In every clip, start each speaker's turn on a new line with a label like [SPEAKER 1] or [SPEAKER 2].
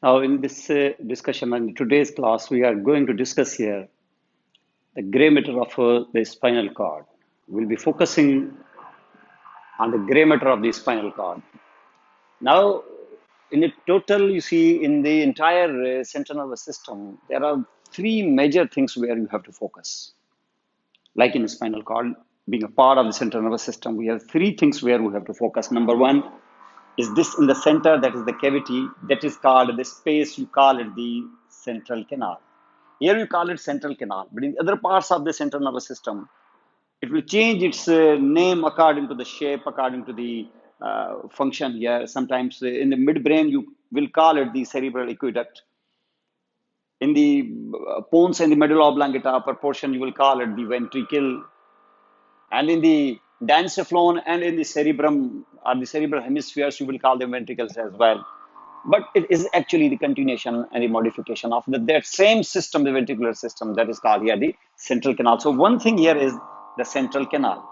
[SPEAKER 1] Now, in this discussion and today's class, we are going to discuss here the gray matter of the spinal cord. We'll be focusing on the gray matter of the spinal cord. Now, in the total, you see, in the entire central nervous system, there are three major things where you have to focus. Like in the spinal cord, being a part of the central nervous system, we have three things where we have to focus. Number one is this in the center, that is the cavity, that is called the space, you call it the central canal. Here you call it central canal, but in other parts of the central nervous system, it will change its name according to the shape, according to the function here. Sometimes in the midbrain, you will call it the cerebral aqueduct. In the pons and the medulla oblongata upper portion, you will call it the ventricle. And in the dancephalon and in the cerebrum or the cerebral hemispheres, you will call them ventricles as well. But it is actually the continuation and the modification of that same system, the ventricular system, that is called here the central canal. So one thing here is the central canal.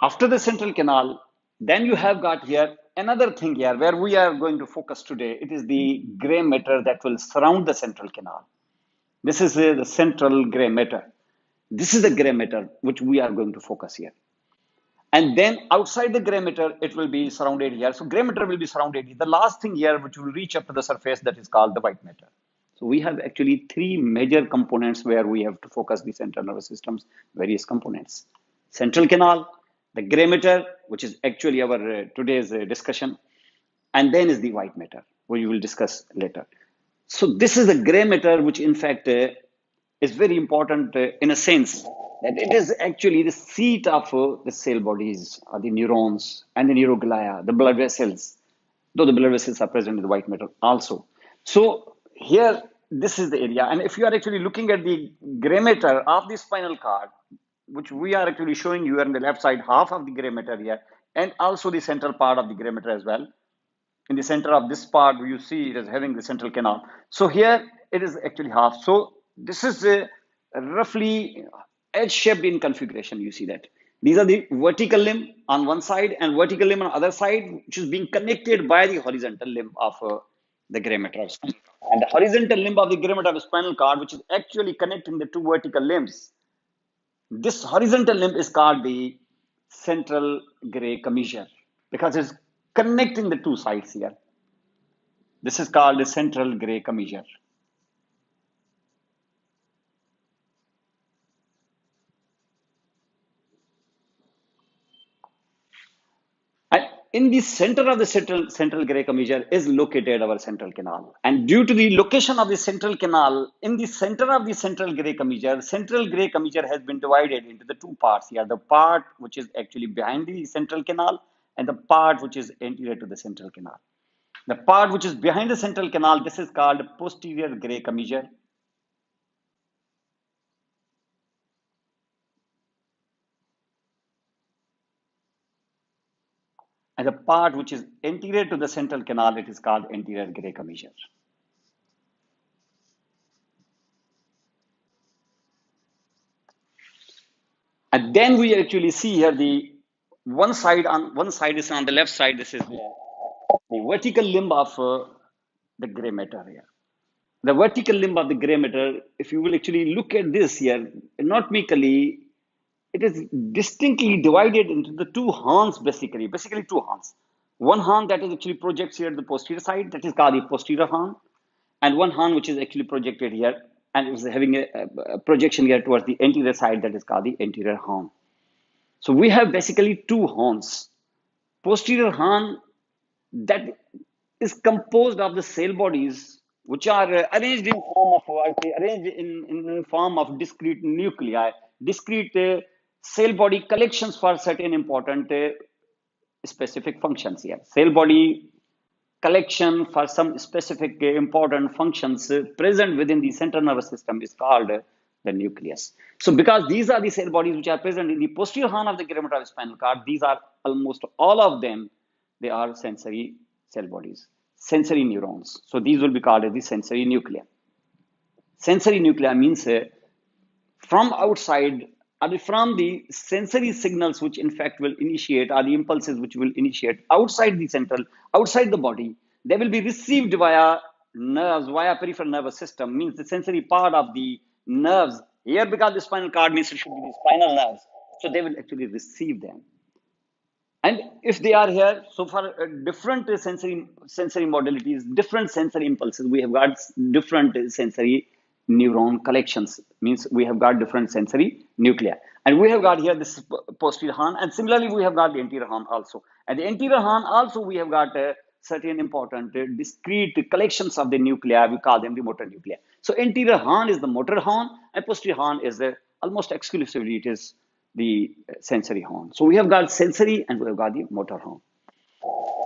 [SPEAKER 1] After the central canal, then you have got here another thing here where we are going to focus today. It is the gray matter that will surround the central canal. This is the central gray matter. This is the gray matter which we are going to focus here. And then outside the gray matter, it will be surrounded here. So gray matter will be surrounded here. The last thing here which will reach up to the surface, that is called the white matter. So we have actually three major components where we have to focus the central nervous system's various components. Central canal, the gray matter, which is actually our today's discussion, and then is the white matter, which we will discuss later. So this is the gray matter, which in fact is very important in a sense that it is actually the seat of the cell bodies, the neurons and the neuroglia, the blood vessels, though the blood vessels are present in the white matter also. So here, this is the area. And if you are actually looking at the gray matter of the spinal cord, which we are actually showing you on the left side, half of the gray matter here, and also the central part of the gray matter as well. In the center of this part, you see it is having the central canal. So here it is actually half. So this is roughly edge-shaped in configuration. You see that. These are the vertical limb on one side and vertical limb on the other side, which is being connected by the horizontal limb of the gray matter of spinal cord. And the horizontal limb of the gray matter of spinal cord, which is actually connecting the two vertical limbs. This horizontal limb is called the central gray commissure because it's connecting the two sides here. This is called the central gray commissure. And in the center of the central gray commissure is located our central canal. And due to the location of the central canal, in the center of the central gray commissure has been divided into the two parts here. The part which is actually behind the central canal and the part which is anterior to the central canal. The part which is behind the central canal, this is called posterior gray commissure. And the part which is anterior to the central canal, it is called anterior gray commissure. And then we actually see here the one side is on the left side. This is the vertical limb of the gray matter here. The vertical limb of the gray matter, if you will actually look at this here, anatomically, it is distinctly divided into the two horns, basically two horns. One horn that is actually projects here to the posterior side, that is called the posterior horn, and one horn which is actually projected here and is having a projection here towards the anterior side, that is called the anterior horn. So we have basically two horns. Posterior horn that is composed of the cell bodies which are arranged in form of discrete nuclei, discrete cell body collections for certain important specific functions here. Cell body collection for some specific important functions present within the central nervous system is called the nucleus. So because these are the cell bodies which are present in the posterior horn of the gray matter of spinal cord, these are almost all of them, they are sensory cell bodies, sensory neurons. So these will be called as the sensory nuclei. Sensory nuclei means from outside are from the sensory signals which in fact will initiate, are the impulses which will initiate outside the central, outside the body. They will be received via nerves, via peripheral nervous system, means the sensory part of the nerves. Here, because the spinal cord means it should be the spinal nerves. So they will actually receive them. And if they are here, so for different sensory modalities, different sensory impulses, we have got different sensory neuron collections. Means we have got different sensory nuclei, and we have got here this posterior horn, and similarly we have got the anterior horn also. And the anterior horn also we have got certain important discrete collections of the nuclei. We call them the motor nuclei. So anterior horn is the motor horn, and posterior horn is the almost exclusively it is the sensory horn. So we have got sensory and we have got the motor horn.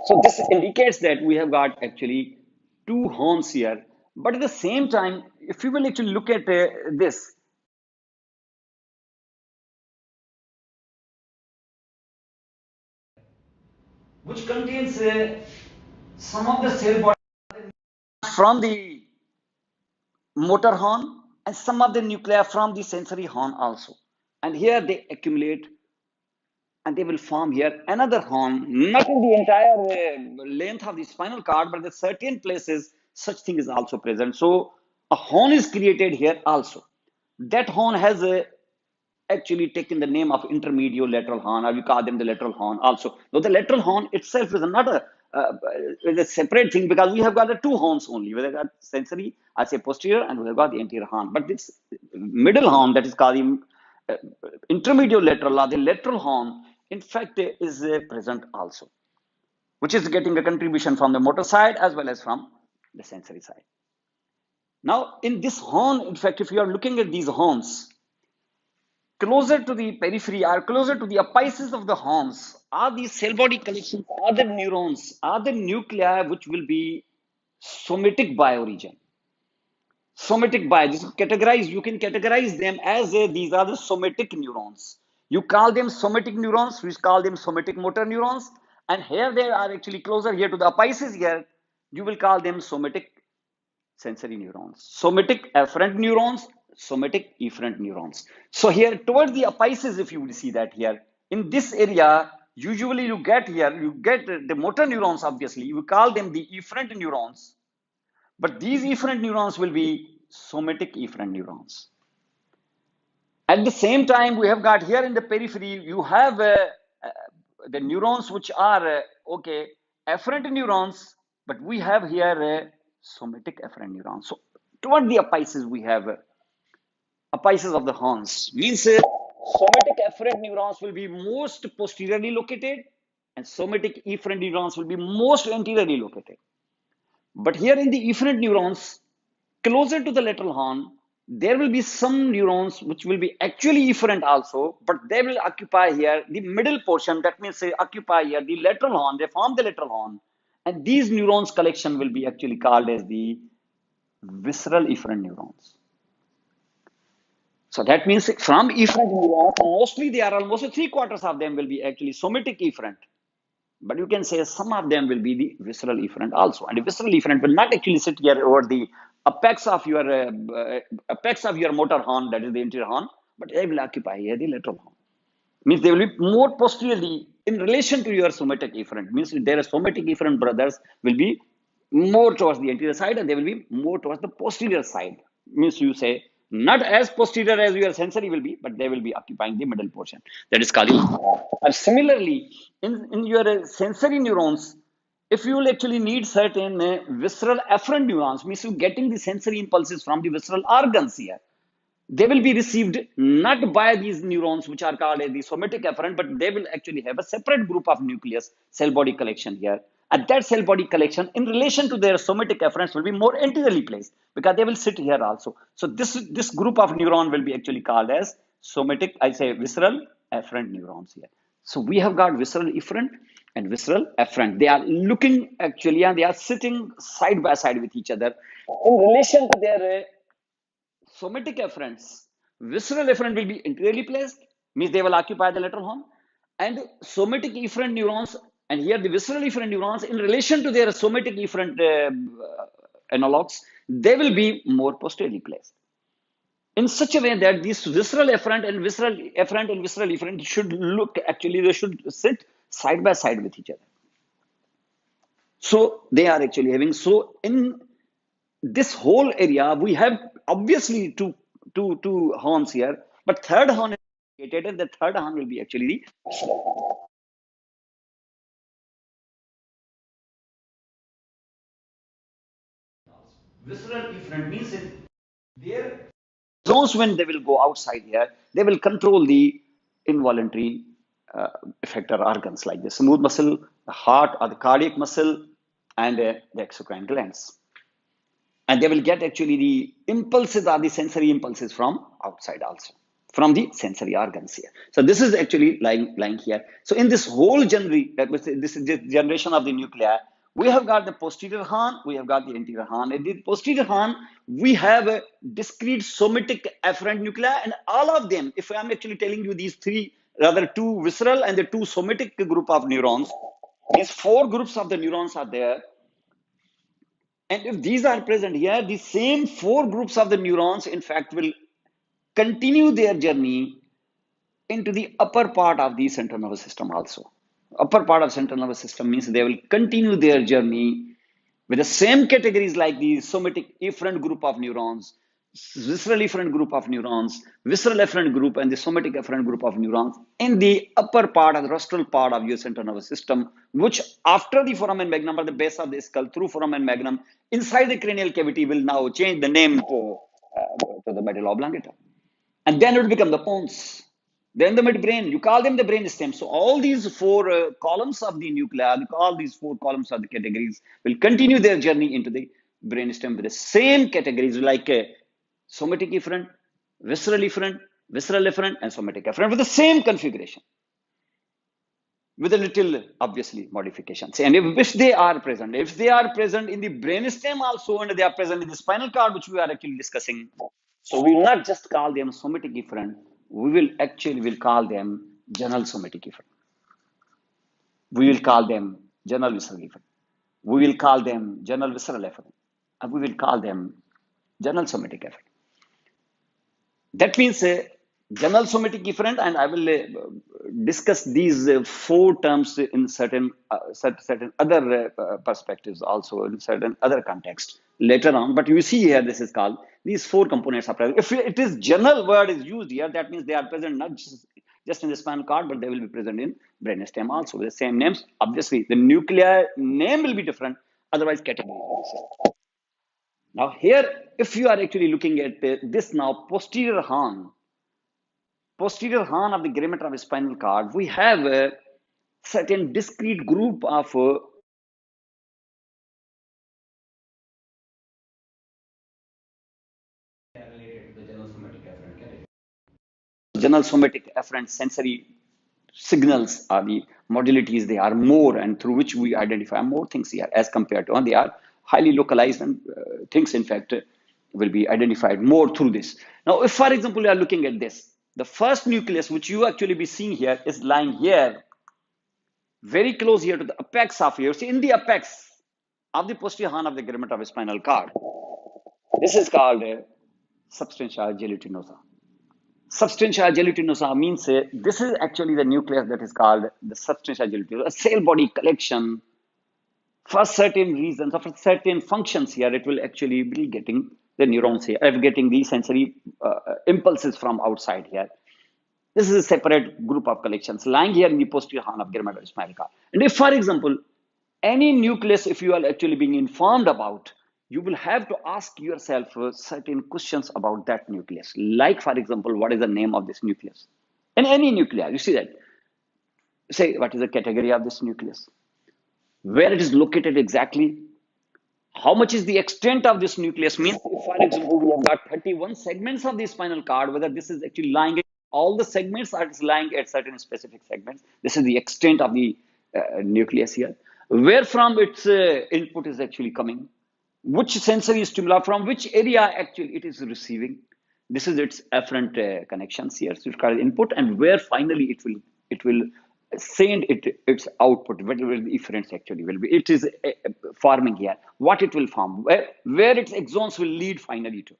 [SPEAKER 1] So this indicates that we have got actually two horns here. But at the same time, if you will actually look at this, which contains some of the cell body from the motor horn and some of the nuclei from the sensory horn also. And here they accumulate and they will form here another horn, not in the entire length of the spinal cord, but at certain places such thing is also present. So a horn is created here also. That horn has actually taken the name of intermediolateral horn, or we call them the lateral horn also. Now the lateral horn itself is not is a separate thing, because we have got the two horns only. We have got sensory, I say posterior, and we have got the anterior horn. But this middle horn, that is called the intermediolateral or the lateral horn, in fact is present also, which is getting a contribution from the motor side as well as from the sensory side. Now in this horn, in fact, if you are looking at these horns, closer to the periphery or closer to the apices of the horns are the cell body collections, are the neurons, are the nuclei which will be somatic by origin. Somatic by, this is categorized, you can categorize them as these are the somatic neurons. You call them somatic neurons, we call them somatic motor neurons, and here they are actually closer here to the apices here, you will call them somatic sensory neurons, somatic afferent neurons, somatic efferent neurons. So here towards the apices, if you will see that here, in this area, usually you get here, you get the motor neurons, obviously, you call them the efferent neurons. But these efferent neurons will be somatic efferent neurons. At the same time, we have got here in the periphery, you have the neurons which are, okay, afferent neurons, but we have here somatic afferent neurons. So toward the apices, we have apices of the horns. Means somatic afferent neurons will be most posteriorly located, and somatic efferent neurons will be most anteriorly located. But here in the efferent neurons, closer to the lateral horn, there will be some neurons which will be actually efferent also, but they will occupy here the middle portion. That means they occupy here the lateral horn, they form the lateral horn. And these neurons collection will be actually called as the visceral efferent neurons. So that means from efferent neurons, mostly they are almost 3/4 of them will be actually somatic efferent. But you can say some of them will be the visceral efferent also. And the visceral efferent will not actually sit here over the apex of your motor horn, that is the anterior horn, but they will occupy here the lateral horn. Means they will be more posteriorly in relation to your somatic efferent. Means their somatic efferent brothers will be more towards the anterior side, and they will be more towards the posterior side. Means you say not as posterior as your sensory will be, but they will be occupying the middle portion. That is called. And similarly, in your sensory neurons, if you will actually need certain visceral afferent neurons, means you getting the sensory impulses from the visceral organs here, they will be received not by these neurons which are called the somatic afferent, but they will actually have a separate group of nucleus cell body collection here. And that cell body collection in relation to their somatic afferents will be more anteriorly placed, because they will sit here also. So this group of neuron will be actually called as somatic, I say visceral afferent neurons here. So we have got visceral efferent and visceral afferent. They are looking actually, and they are sitting side by side with each other in relation to their somatic afferents. Visceral afferent will be anteriorly placed, means they will occupy the lateral horn, and somatic efferent neurons, and here the visceral efferent neurons, in relation to their somatic efferent analogs, they will be more posteriorly placed. in such a way that these visceral efferent and visceral efferent and visceral efferent should look, actually, they should sit side by side with each other. So they are actually having, so in this whole area, we have obviously two horns here, but third horn is located, and the third horn will be actually the visceral efferent means in their zones when they will go outside here, they will control the involuntary effector organs like the smooth muscle, the heart or the cardiac muscle, and the exocrine glands. And they will get actually the impulses or the sensory impulses from outside also, from the sensory organs here. So this is actually lying here. So in this whole this is the generation of the nuclei, we have got the posterior horn, we have got the anterior horn. In the posterior horn, we have a discrete somatic afferent nuclei, and all of them, if I'm actually telling you these three, rather two visceral and the two somatic group of neurons, these four groups of the neurons are there. And if these are present here, the same four groups of the neurons, in fact, will continue their journey into the upper part of the central nervous system also. Upper part of central nervous system means they will continue their journey with the same categories like the somatic efferent group of neurons, visceral efferent group of neurons, visceral efferent group, and the somatic efferent group of neurons in the upper part of the rostral part of your central nervous system, which after the foramen magnum or the base of the skull through foramen magnum inside the cranial cavity will now change the name to the medulla oblongata. And then it will become the pons. Then the midbrain, you call them the brain stem. So all these four columns of the nuclei, all these four columns of the categories will continue their journey into the brain stem with the same categories like somatic efferent, visceral efferent, visceral efferent, and somatic efferent with the same configuration, with a little, obviously, modifications. And if they are present, if they are present in the brain stem also, and they are present in the spinal cord, which we are actually discussing, so we will not just call them somatic efferent, we will actually call them general somatic efferent. We will call them general visceral efferent. We will call them general visceral efferent. And we will call them general somatic efferent. That means general somatic efferent, and I will discuss these four terms in certain other perspectives also, in certain other contexts later on. But you see here, this is called, these four components are present. If it is general word is used here, that means they are present not just in the spinal cord, but they will be present in brainstem also with the same names. Obviously, the nuclear name will be different, otherwise category will be same. Now here, if you are actually looking at this now, posterior horn of the gray matter of the spinal cord, we have a certain discrete group of related to the general somatic afferent category. General somatic afferent sensory signals are the modalities, they are more, and through which we identify more things here as compared to, and they are highly localized, and things, in fact, will be identified more through this. Now, if, for example, you are looking at this, the first nucleus, which you actually be seeing here, is lying here, very close here to the apex of here. See, in the apex of the posterior horn of the gray matter of spinal cord, this is called substantia gelatinosa. Substantia gelatinosa means this is actually the nucleus that is called the substantia gelatinosa, a cell body collection. For certain reasons, or for certain functions here, it will actually be getting the neurons here, getting the sensory impulses from outside here. This is a separate group of collections lying here in the posterior horn of gray matter of spinal cord. And if, for example, any nucleus, if you are actually being informed about, you will have to ask yourself certain questions about that nucleus. Like, for example, what is the name of this nucleus? In any nucleus, you see that. Say, what is the category of this nucleus? Where it is located exactly? How much is the extent of this nucleus? Means, if, for example, we have got 31 segments of the spinal cord, whether this is actually lying at all the segments or it's lying at certain specific segments. This is the extent of the nucleus here. Where from its input is actually coming? Which sensory stimuli, from which area actually it is receiving? This is its afferent connections here. So it's called input, and where finally it will send its output, whatever the efferents actually will be. It is forming here. What it will form, where its axons will lead finally to.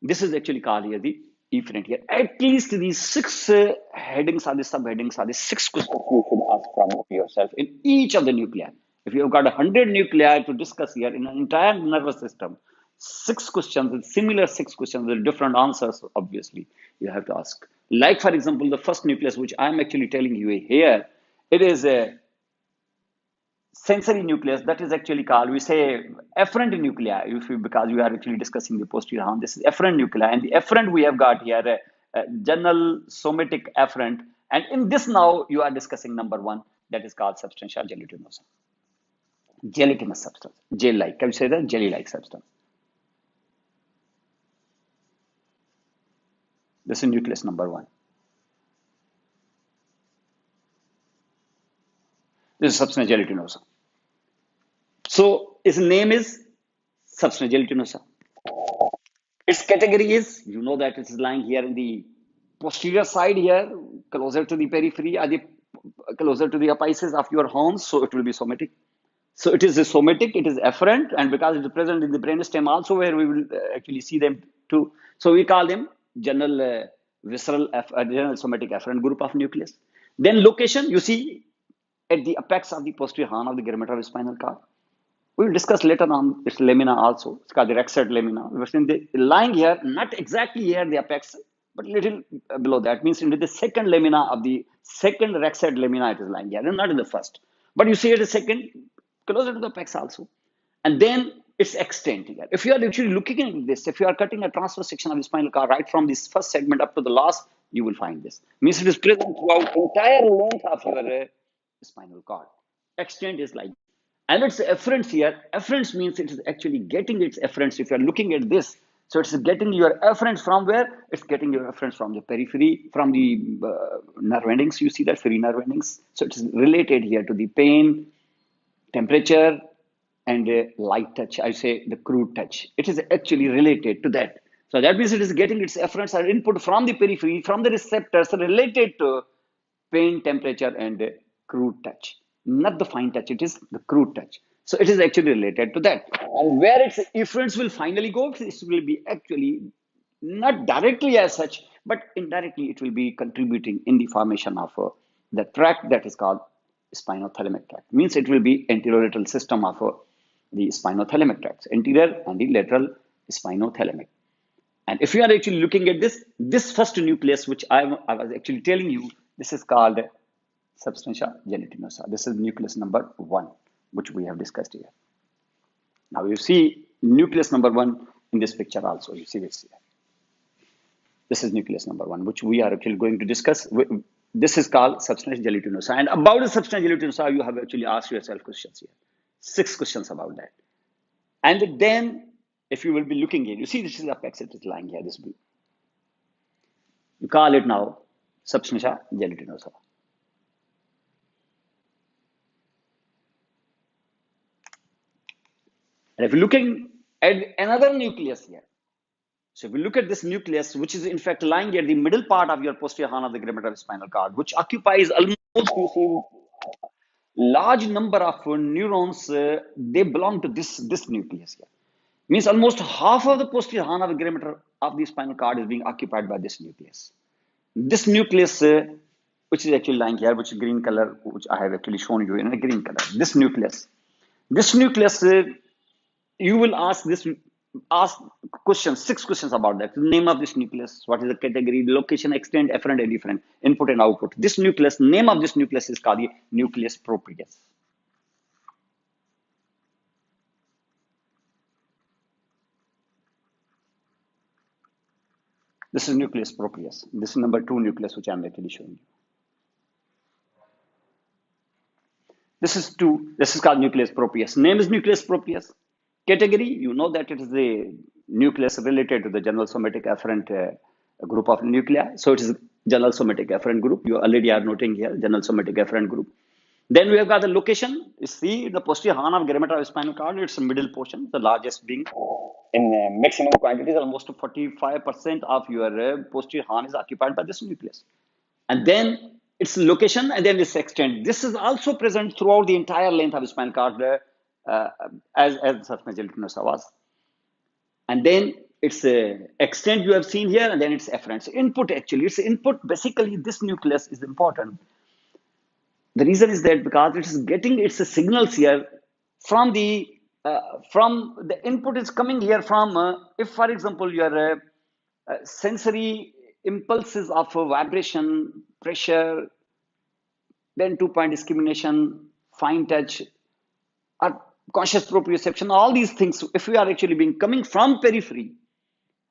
[SPEAKER 1] This is actually called here the efferent here. At least these six headings or the subheadings are the six questions you should ask from yourself in each of the nuclei. If you have got 100 nuclei to discuss here in an entire nervous system, six questions with similar six questions with different answers, obviously, you have to ask. Like, for example, the first nucleus, which I'm actually telling you here, it is a sensory nucleus. That is actually called, we say, efferent nuclei, if you, because we are actually discussing the posterior horn. This is efferent nuclei, and the efferent we have got here a general somatic efferent, and in this now you are discussing number one, that is called substantia gelatinosa. Gelatinous substance, gel like, can you say that, jelly like substance. This is nucleus number one. This is substantia gelatinosa. So its name is substantia gelatinosa. Its category is, you know that it is lying here in the posterior side here, closer to the periphery, or the closer to the apices of your horns, so it will be somatic. So it is a somatic, it is efferent, and because it is present in the brainstem also, where we will actually see them too. So we call them general visceral, general somatic efferent group of nucleus. Then location, you see at the apex of the posterior horn of the geometry spinal cord. We will discuss later on its lamina also. It's called the rexed lamina. But in the lying here, not exactly here the apex, but little below that. Means into the second lamina of the second rexed lamina, it is lying here, and not in the first. But you see it is second, closer to the apex also. And then its extent here. If you are actually looking at this, if you are cutting a transverse section of the spinal cord right from this first segment up to the last, you will find this. Means it is present throughout entire length of your spinal cord. Extent is like, and its efferents here. Efferents means it is actually getting its efferents. If you are looking at this, so it's getting your efferents from where? It's getting your efferents from the periphery, from the nerve endings. You see that free nerve endings. So it is related here to the pain, temperature, and light touch. I say the crude touch. It is actually related to that. So that means it is getting its efferents or input from the periphery, from the receptors related to pain, temperature, and crude touch. Not the fine touch, it is the crude touch. So it is actually related to that. And where its efferents will finally go, this will be actually not directly as such, but indirectly it will be contributing in the formation of the tract that is called spinothalamic tract. Means it will be anterolateral system of the spinothalamic tracts, anterior and the lateral spinothalamic. And if you are actually looking at this first nucleus, which I was actually telling you, this is called substantia gelatinosa. This is nucleus number one, which we have discussed here. Now you see nucleus number one in this picture also. You see this here. This is nucleus number one, which we are actually going to discuss. This is called substantia gelatinosa. And about the substantia gelatinosa, you have actually asked yourself questions here. 6 questions about that. And then, if you will be looking at, you see this is the apex, it is lying here, this blue. You call it now substantia gelatinosa. And if you're looking at another nucleus here, so if you look at this nucleus, which is in fact lying at the middle part of your posterior horn of the geometry spinal cord, which occupies almost, you see, large number of neurons, they belong to this nucleus here. Means almost half of the posterior horn of the geometry of the spinal cord is being occupied by this nucleus. This nucleus, which is actually lying here, which is green color, which I have actually shown you in a green color. This nucleus, you will ask questions, 6 questions about that. The name of this nucleus, what is the category, the location, extent, efferent, and efferent, input and output. This nucleus, name of this nucleus is called the nucleus proprius. This is nucleus proprius. This is number 2 nucleus, which I'm actually showing you. This is called nucleus proprius. Name is nucleus proprius. Category, you know that it is the nucleus related to the general somatic efferent group of nuclei. So it is general somatic efferent group. You already are noting here, general somatic efferent group. Then we have got the location. You see the posterior horn of geometry of spinal cord, it's the middle portion, the largest being in maximum quantities, almost 45% of your posterior horn is occupied by this nucleus. And then its location, and then its extent. This is also present throughout the entire length of the spinal cord, as substantia gelatinosa was. And then its extent you have seen here, and then its efferent. So input actually, its input basically this nucleus is important. The reason is that because it is getting its signals here from the input is coming here from if for example your sensory impulses of vibration, pressure, then 2 point discrimination, fine touch, or conscious proprioception, all these things, if we are actually being coming from periphery,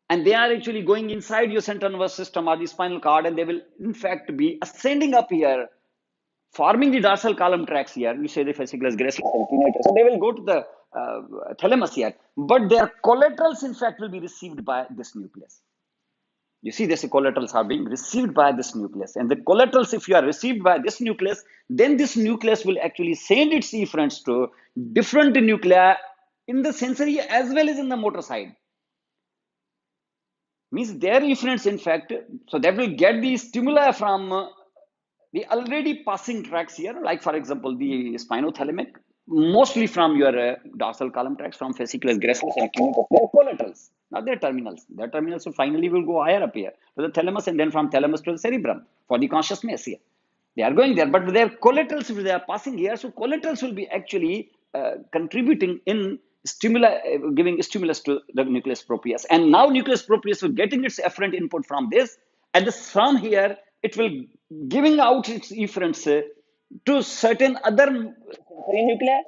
[SPEAKER 1] and they are actually going inside your central nervous system or the spinal cord, and they will in fact be ascending up here, forming the dorsal column tracts here. You say the fasciculus gracilis and pinnatus, so they will go to the thalamus here, but their collaterals in fact will be received by this nucleus. You see, this collaterals are being received by this nucleus, and the collaterals, if you are received by this nucleus, then this nucleus will actually send its efferents to different nuclei in the sensory as well as in the motor side. Means their efferents, in fact, so that will get the stimuli from the already passing tracts here, like for example, the spinothalamic, mostly from your dorsal column tracts, from fasciculus gracilis and pinnatus. They're collaterals, not their terminals. Their terminals will finally will go higher up here to the thalamus, and then from thalamus to the cerebrum for the consciousness here. They are going there, but their collaterals, if they are passing here, so collaterals will be actually contributing in stimuli, giving stimulus to the nucleus proprius. And now nucleus proprius will getting its efferent input from this, and this from here it will giving out its efferents to certain other sensory nuclei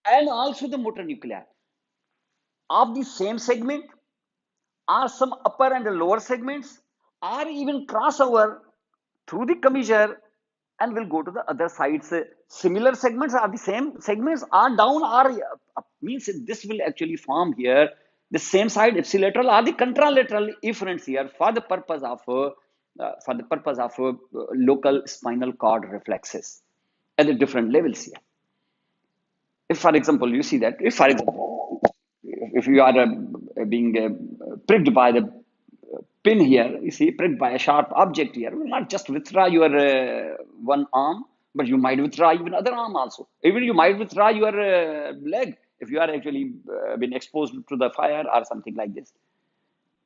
[SPEAKER 1] and also the motor nuclei of the same segment, or some upper and lower segments, or even crossover through the commissure and will go to the other sides. Similar segments are the same segments, are down or up. Means this will actually form here the same side ipsilateral or the contralateral efferents here for the purpose of local spinal cord reflexes at the different levels here. If, for example, you see that, if, for example, if you are being pricked by the pin here, you see, pricked by a sharp object here, you will not just withdraw your one arm, but you might withdraw even other arm also. Even you might withdraw your leg if you are actually been exposed to the fire or something like this.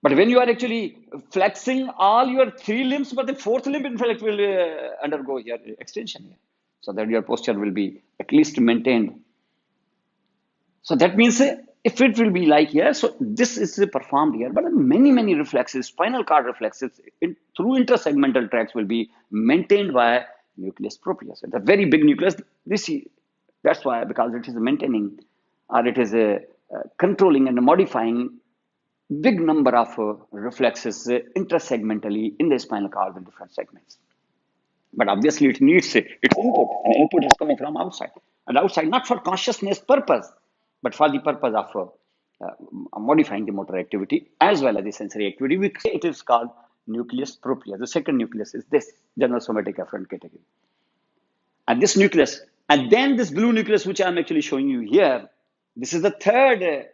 [SPEAKER 1] But when you are actually flexing all your three limbs, but the fourth limb in fact will undergo here extension here, so that your posture will be at least maintained. So that means if it will be like here, so this is performed here, but many reflexes, spinal cord reflexes through intersegmental tracts will be maintained by nucleus proprius. It's a very big nucleus. That's why, because it is maintaining, or it is controlling and modifying big number of reflexes intersegmentally in the spinal cord in different segments. But obviously it needs its input, and input is coming from outside. And outside, not for consciousness purpose, but for the purpose of modifying the motor activity as well as the sensory activity. It is called nucleus proprius. The second nucleus is this general somatic efferent category. And this nucleus, and then this blue nucleus, which I'm actually showing you here, this is the third,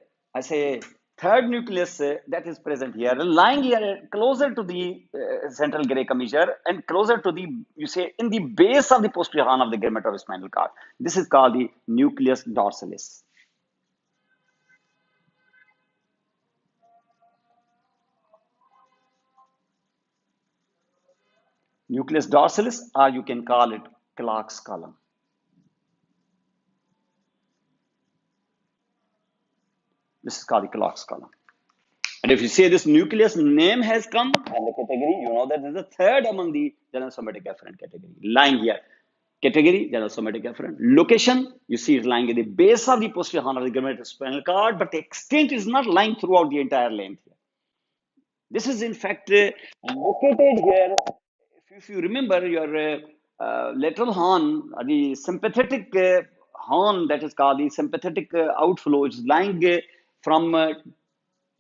[SPEAKER 1] third nucleus that is present here, lying here closer to the central gray commissure and closer to the, you say, in the base of the posterior horn of the gray matter of spinal cord. This is called the nucleus dorsalis. Nucleus dorsalis, or you can call it Clark's column. This is called the Clark's column. And if you say this nucleus name has come and the category, you know that this is the third among the general somatic efferent category, lying here. Category, general somatic efferent. Location, you see it's lying at the base of the posterior horn of the gray spinal cord, but the extent is not lying throughout the entire length here. This is in fact located here. If you remember your lateral horn, the sympathetic horn that is called the sympathetic outflow, is lying from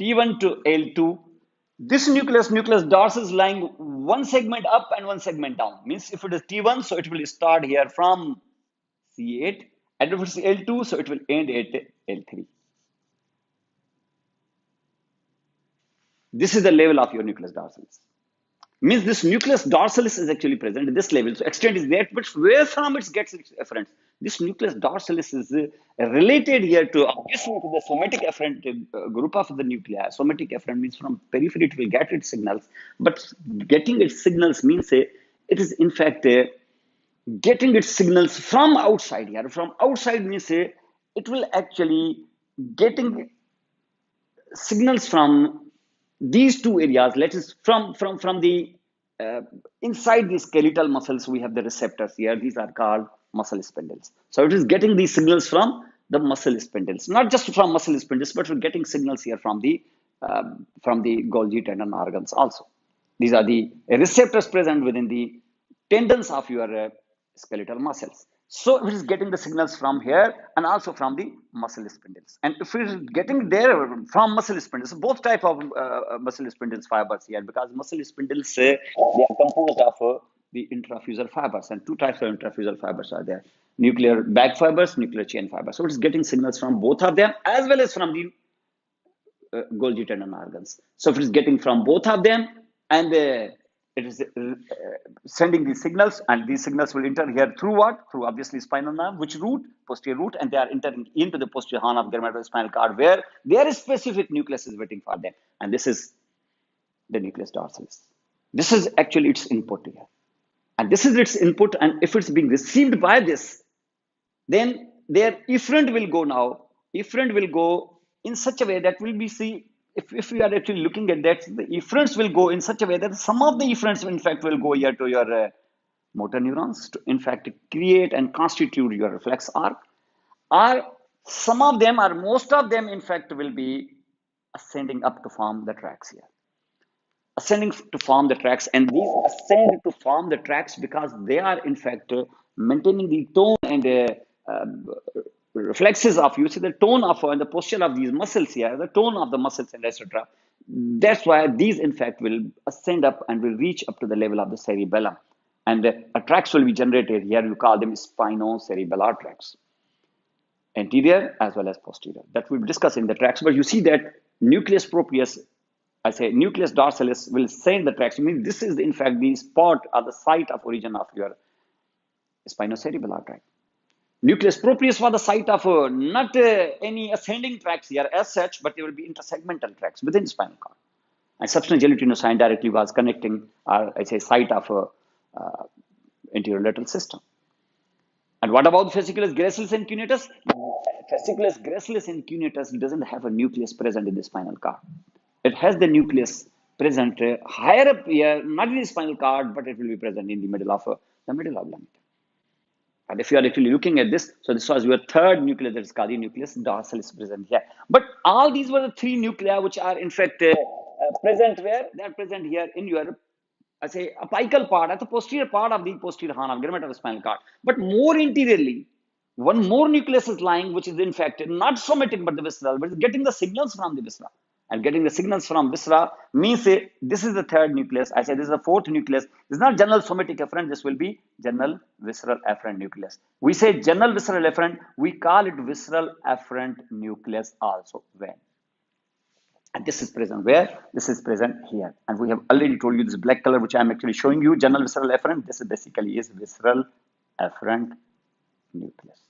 [SPEAKER 1] T1 to L2. This nucleus dorsalis, is lying one segment up and one segment down. Means if it is T1, so it will start here from C8, and if it's L2, so it will end at L3. This is the level of your nucleus dorsalis. Means this nucleus dorsalis is actually present at this level. So extent is there, but where from it gets its efferents? This nucleus dorsalis is related here to obviously to the somatic efferent group of the nuclei. Somatic efferent means from periphery it will get its signals, but getting its signals means it is in fact getting its signals from outside here. From outside means it will actually getting signals from these two areas. Let us from the uh, inside the skeletal muscles we have the receptors here. These are called muscle spindles. So it is getting these signals from the muscle spindles, not just from muscle spindles, but we're getting signals here from the Golgi tendon organs also. These are the receptors present within the tendons of your skeletal muscles. So it is getting the signals from here and also from the muscle spindles. And if it is getting there from muscle spindles, both type of muscle spindles fibers here, because muscle spindles they are composed of the intrafusal fibers, and two types of intrafusal fibers are there: nuclear bag fibers, nuclear chain fibers. So it is getting signals from both of them as well as from the Golgi tendon organs. So if it is getting from both of them, and it is sending these signals, and these signals will enter here through what? Through obviously spinal nerve, which root? Posterior root, and they are entering into the posterior horn of the spinal cord, where their specific nucleus is waiting for them, and this is the nucleus dorsalis. This is actually its input here, and this is its input, and if it's being received by this, then their efferent will go now. Efferent will go in such a way that will be see if we are actually looking at that, the efferents will go in such a way that some of the efferents in fact will go here to your motor neurons to in fact create and constitute your reflex arc, or some of them or most of them in fact will be ascending up to form the tracks here, ascending to form the tracks, and these ascend to form the tracks because they are in fact maintaining the tone and reflexes of, you see the tone of and the posture of these muscles here, the tone of the muscles and etc. That's why these in fact will ascend up and will reach up to the level of the cerebellum, and tracks will be generated here. You call them spinocerebellar tracks, anterior as well as posterior. That we'll discuss in the tracks. But you see that nucleus proprius, I say nucleus dorsalis, will send the tracks. I mean, this is in fact the spot or the site of origin of your spinocerebellar tract. Nucleus proprius was the site of not any ascending tracks here as such, but there will be intersegmental tracks within the spinal cord. And substance directly was connecting, or I say, site of anterior lateral system. And what about fasciculus gracilis and cuneatus? Fasciculus gracilis and cuneatus doesn't have a nucleus present in the spinal cord. It has the nucleus present higher up here, not in the spinal cord, but it will be present in the middle of the middle oblongata. And if you are actually looking at this, so this was your third nucleus, that is called the nucleus dorsalis present here. But all these were the three nuclei which are in fact present where? They are present here in your, I say, apical part, at the posterior part of the posterior horn of the spinal cord. But more interiorly, one more nucleus is lying, which is in fact not somatic but the visceral, but getting the signals from the viscera. And getting the signals from viscera means this is the third nucleus. I say this is the fourth nucleus. This is not general somatic efferent. This will be general visceral efferent nucleus. We say general visceral efferent. We call it visceral efferent nucleus also. When? And this is present where? This is present here. And we have already told you this black color, which I am actually showing you, general visceral efferent. This is basically is visceral efferent nucleus.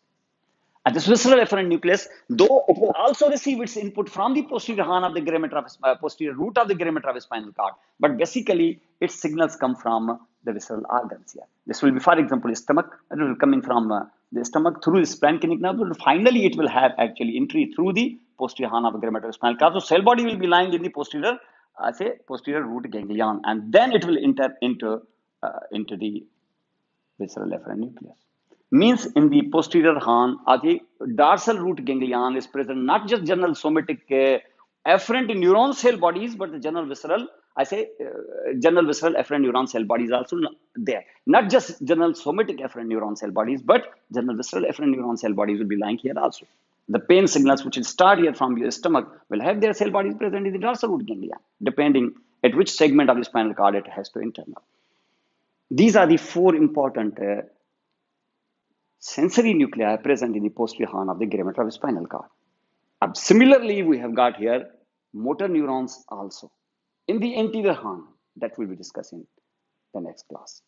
[SPEAKER 1] And this visceral efferent nucleus, though it will also receive its input from the posterior horn of the gray matter of posterior root of the gray matter of spinal cord, but basically its signals come from the visceral organs here. This will be, for example, stomach. It will be coming from the stomach through the splanchnic nerve. But finally, it will have actually entry through the posterior horn of the gray matter of spinal cord. So cell body will be lying in the posterior, posterior root ganglion, and then it will enter into the visceral efferent nucleus. Means in the posterior horn or the dorsal root ganglion is present not just general somatic efferent neuron cell bodies, but the general visceral, general visceral efferent neuron cell bodies also there. Not just general somatic efferent neuron cell bodies, but general visceral efferent neuron cell bodies will be lying here also. The pain signals which will start here from your stomach will have their cell bodies present in the dorsal root ganglion, depending at which segment of the spinal cord it has to enter now. These are the four important sensory nuclei present in the posterior horn of the gray matter of spinal cord. Similarly, we have got here motor neurons also in the anterior horn that we'll be discussing. the next class.